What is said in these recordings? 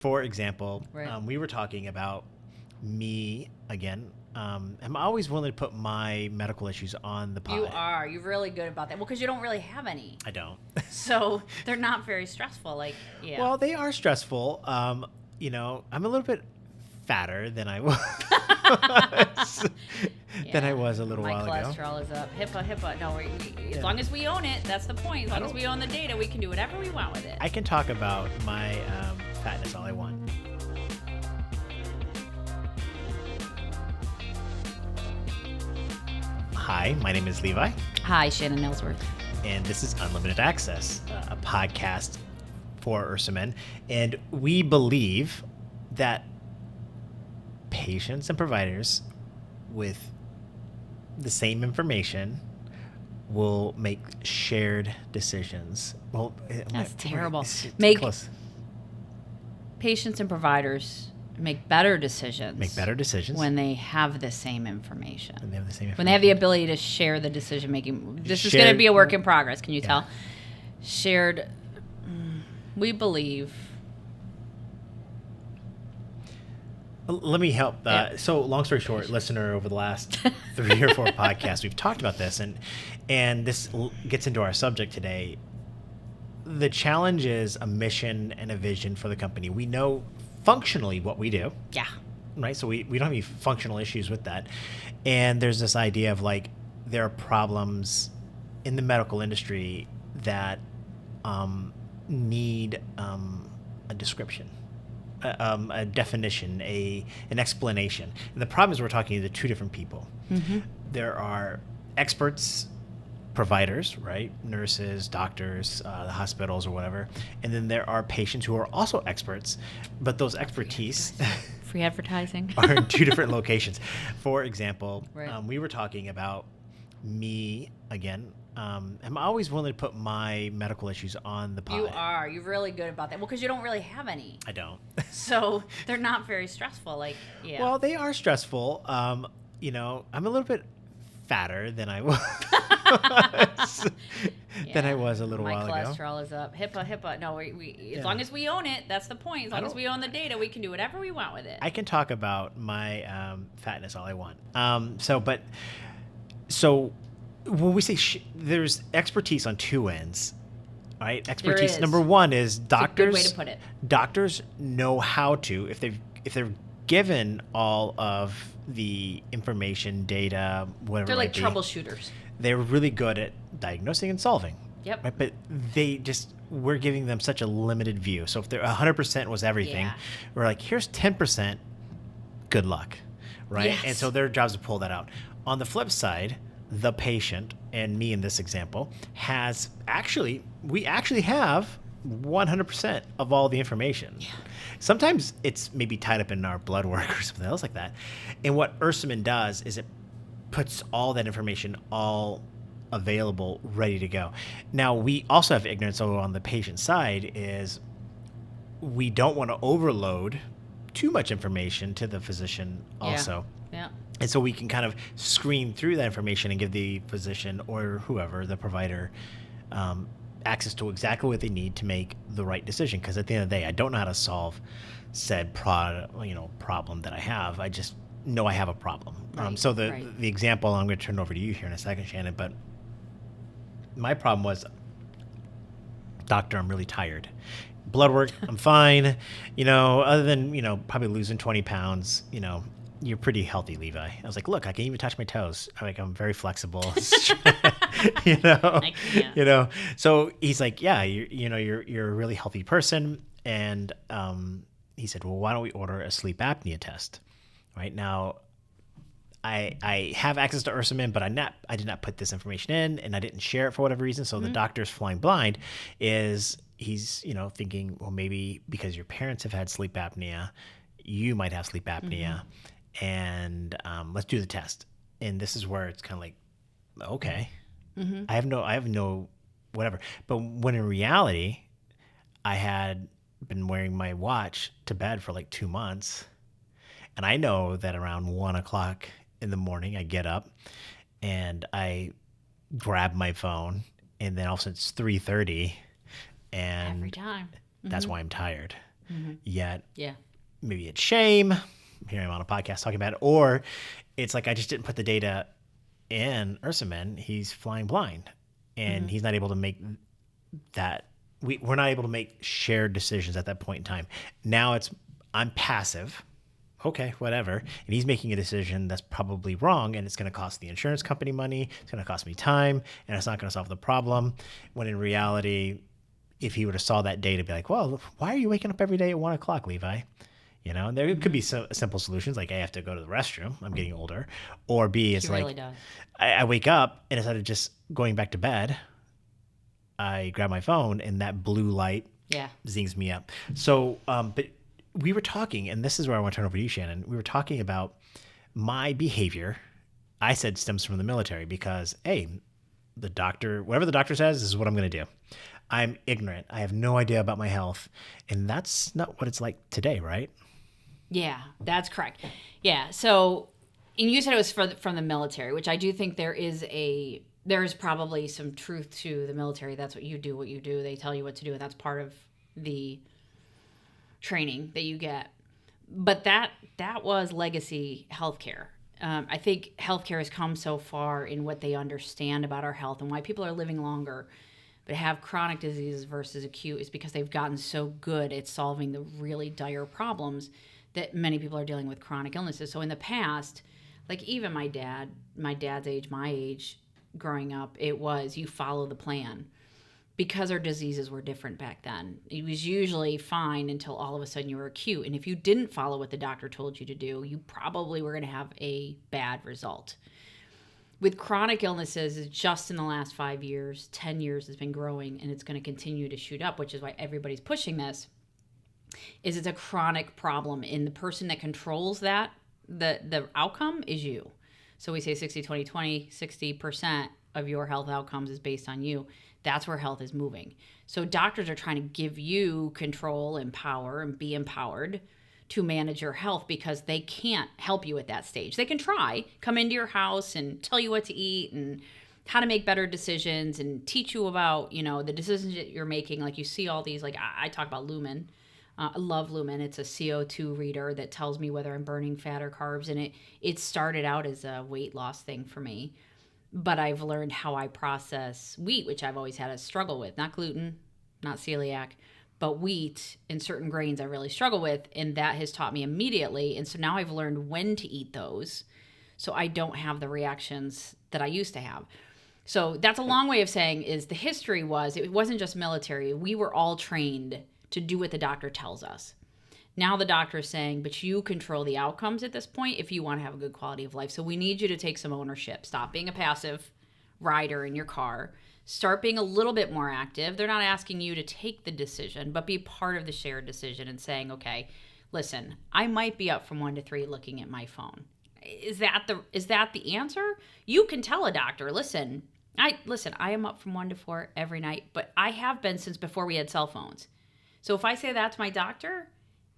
For example, Right. we were talking about me again. I'm always willing to put my medical issues on the pod. You are. You're really good about that. Well, because you don't really have any. I don't. So they're not very stressful. Like, yeah. Well, they are stressful. I'm a little bit fatter than I was than I was a little while ago. My cholesterol is up. HIPAA. No, as long as we own it, that's the point. As long as we own the data, we can do whatever we want with it. I can talk about my fatness all I want. Hi, my name is Levi. Hi, Shannon Ellsworth. And this is Unlimited Access, a podcast for Ursamin. And we believe that patients and providers with the same information will make shared decisions. Well, That's terrible. It's Make close. patients and providers make better decisions. When when they have the same information. they have the same information. When they have the ability to share the decision making. This is Shared- going to be a work in progress. Can you Yeah. tell? Shared. We believe. Let me help. Yeah. So, long story short, listener, over the last 3 or 4 podcasts, we've talked about this, and this gets into our subject today. The challenge is a mission and a vision for the company. We know functionally what we do, Yeah. right? So we don't have any functional issues with that. And there's this idea of like there are problems in the medical industry that need a description. A definition, an explanation. And the problem is we're talking to 2 different people. Mm-hmm. There are experts, providers, right? Nurses, doctors, the hospitals or whatever. And then there are patients who are also experts, but those expertise Free advertising. are in 2 different locations. For example, Right. We were talking about me again. I'm always willing to put my medical issues on the pod. You are. You're really good about that. Well, because you don't really have any. I don't. So they're not very stressful. Like, yeah. Well, they are stressful. I'm a little bit fatter than I was a little while ago. My cholesterol is up. HIPAA. No, as long as we own it, that's the point. As long as we own the data, we can do whatever we want with it. I can talk about my fatness all I want. So when we say there's expertise on 2 ends, right? Expertise is. number 1 is doctors. Good way to put it. Doctors know how to, if they're given all of the information, data, whatever. They're it like might be, troubleshooters. they're really good at diagnosing and solving. Yep. Right? But we're giving them such a limited view. So if they're 100% was everything, Yeah. we're like, here's 10%, good luck, right? Yes. And so their job is to pull that out. On the flip side, the patient, and me in this example, we actually have 100% of all the information. Yeah. Sometimes it's maybe tied up in our blood work or something else like that. And what Ursamin does is it puts all that information all available, ready to go. Now, we also have ignorance. So on the patient side is we don't want to overload too much information to the physician also. Yeah. And so we can kind of screen through that information and give the physician or whoever, the provider, access to exactly what they need to make the right decision. Because at the end of the day, I don't know how to solve said problem that I have. I just know I have a problem. Right, So the example, I'm going to turn it over to you here in a second, Shannon, but my problem was, doctor, I'm really tired. Blood work, I'm fine. Other than, probably losing 20 pounds, you're pretty healthy, Levi. I was like, look, I can even touch my toes. I'm very flexible. I can't. So he's like, yeah, you're a really healthy person. And he said, well, why don't we order a sleep apnea test? Right now, I have access to Ursamin, but I did not put this information in, and I didn't share it for whatever reason. So the doctor's flying blind. He's thinking, well, maybe because your parents have had sleep apnea, you might have sleep apnea, and let's do the test. And this is where it's kind of like, okay, I have no whatever. But when in reality, I had been wearing my watch to bed for like 2 months, and I know that around 1 o'clock in the morning, I get up and I grab my phone, and then all of a sudden it's 3:30, and Every time. that's why I'm tired. Yet Yeah. maybe it's shame. Here I'm on a podcast talking about it. Or it's like I just didn't put the data in Ursamin. He's flying blind. And he's not able to make that. We're not able to make shared decisions at that point in time. Now I'm passive. Okay, whatever. And he's making a decision that's probably wrong, and it's going to cost the insurance company money. It's going to cost me time, and it's not going to solve the problem. When in reality, if he would have saw that data, be like, well, why are you waking up every day at 1:00, Levi? And there could be simple solutions like I have to go to the restroom. I'm getting older. Or B, it's He like really does. I wake up and instead of just going back to bed, I grab my phone and that blue light Yeah. zings me up. So, but we were talking, and this is where I want to turn over to you, Shannon. We were talking about my behavior. I said stems from the military because, hey, the doctor, whatever the doctor says, this is what I'm going to do. I'm ignorant. I have no idea about my health. And that's not what it's like today, right? Yeah, that's correct. Yeah. So, and you said it was from the military, which I do think there is probably some truth to the military. That's what you do. They tell you what to do, and that's part of the training that you get. But that was legacy healthcare. I think healthcare has come so far in what they understand about our health and why people are living longer, but have chronic diseases versus acute is because they've gotten so good at solving the really dire problems that many people are dealing with chronic illnesses. So in the past, like even my dad's age, my age, growing up, it was you follow the plan. Because our diseases were different back then. It was usually fine until all of a sudden you were acute. And if you didn't follow what the doctor told you to do, you probably were going to have a bad result. With chronic illnesses, just in the last 5 years, 10 years has been growing, and it's going to continue to shoot up, which is why everybody's pushing this, is it's a chronic problem. And the person that controls that, the outcome is you. So we say 60-20-20, 60% of your health outcomes is based on you. That's where health is moving. So doctors are trying to give you control and power and be empowered to manage your health because they can't help you at that stage. They can try, come into your house and tell you what to eat and how to make better decisions and teach you about, the decisions that you're making. Like you see all these, like I talk about Lumen. I love Lumen. It's a CO2 reader that tells me whether I'm burning fat or carbs. And it started out as a weight loss thing for me. But I've learned how I process wheat, which I've always had a struggle with. Not gluten, not celiac, but wheat and certain grains I really struggle with. And that has taught me immediately. And so now I've learned when to eat those so I don't have the reactions that I used to have. So that's a long way of saying is the history was, it wasn't just military. We were all trained to do what the doctor tells us. Now the doctor is saying, but you control the outcomes at this point if you want to have a good quality of life. So we need you to take some ownership. Stop being a passive rider in your car. Start being a little bit more active. They're not asking you to take the decision, but be part of the shared decision and saying, okay, listen, I might be up from 1 to 3 looking at my phone. Is that the answer? You can tell a doctor, listen, I am up from 1 to 4 every night, but I have been since before we had cell phones. So if I say that to my doctor,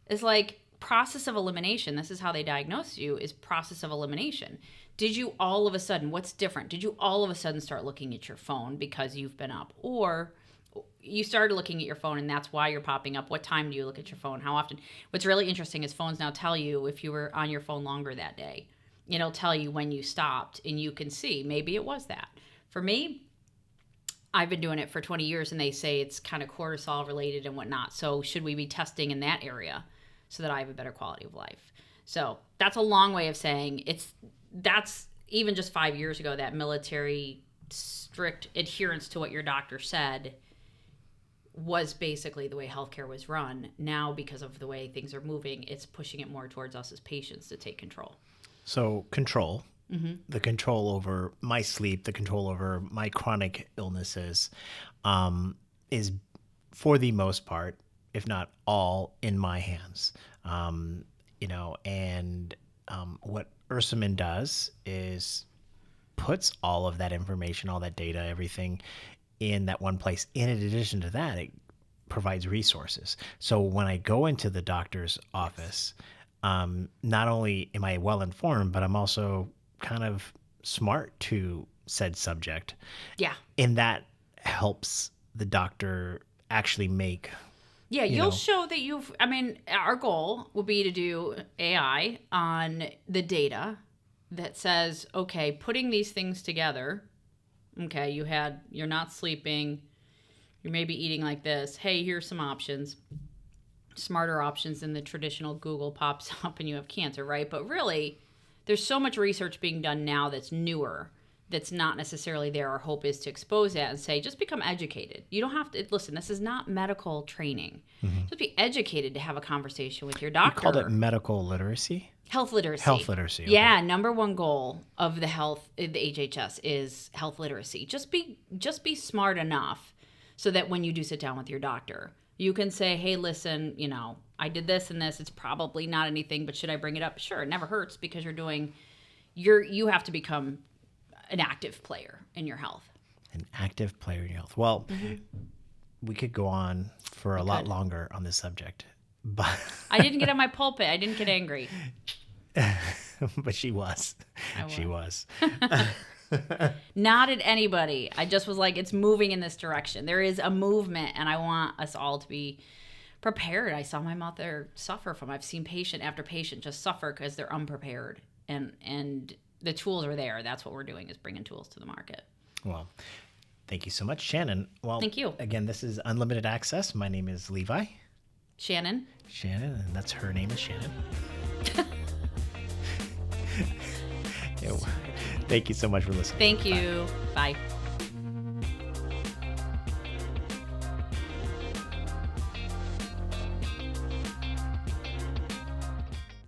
it's like process of elimination. This is how they diagnose you, is process of elimination. Did you all of a sudden, what's different? Did you all of a sudden start looking at your phone because you've been up? Or you started looking at your phone and that's why you're popping up. What time do you look at your phone? How often? What's really interesting is phones now tell you if you were on your phone longer that day. It'll tell you when you stopped and you can see maybe it was that. For me, I've been doing it for 20 years and they say it's kind of cortisol related and whatnot. So should we be testing in that area so that I have a better quality of life? So that's a long way of saying that's even just 5 years ago, that military strict adherence to what your doctor said was basically the way healthcare was run. Now, because of the way things are moving, it's pushing it more towards us as patients to take control. So control. The control over my sleep, the control over my chronic illnesses is, for the most part, if not all, in my hands. What Ursamin does is puts all of that information, all that data, everything in that one place. And in addition to that, it provides resources. So when I go into the doctor's office, not only am I well informed, but I'm also kind of smart to said subject. Yeah. And that helps the doctor actually make Yeah, you you'll know. show that I mean, our goal will be to do AI on the data that says, okay, putting these things together, okay, you're not sleeping, you're maybe eating like this. Hey, here's some options, smarter options than the traditional Google pops up and you have cancer, right? But really, there's so much research being done now that's newer, that's not necessarily there. Our hope is to expose that and say, just become educated. You don't have to, listen, this is not medical training. Just be educated to have a conversation with your You doctor. called it medical literacy? Health literacy. Health literacy. Okay. Yeah, number one goal of the HHS is health literacy. Just be smart enough so that when you do sit down with your doctor, you can say, hey, listen, I did this and this. It's probably not anything, but should I bring it up? Sure, it never hurts because you have to become an active player in your health. An active player in your health. Well, we could go on for a lot could. longer on this subject, but I didn't get on my pulpit. I didn't get angry. but she was. She was. Not at anybody. I just was like, it's moving in this direction. There is a movement, and I want us all to be prepared. I saw my mother suffer from. I've seen patient after patient just suffer because they're unprepared, and the tools are there. That's what we're doing, is bringing tools to the market. Well, thank you so much, Shannon. Well, thank you. Again, this is Unlimited Access. My name is Levi. Shannon, and that's her name is Shannon. Thank you so much for listening. Thank you. Bye.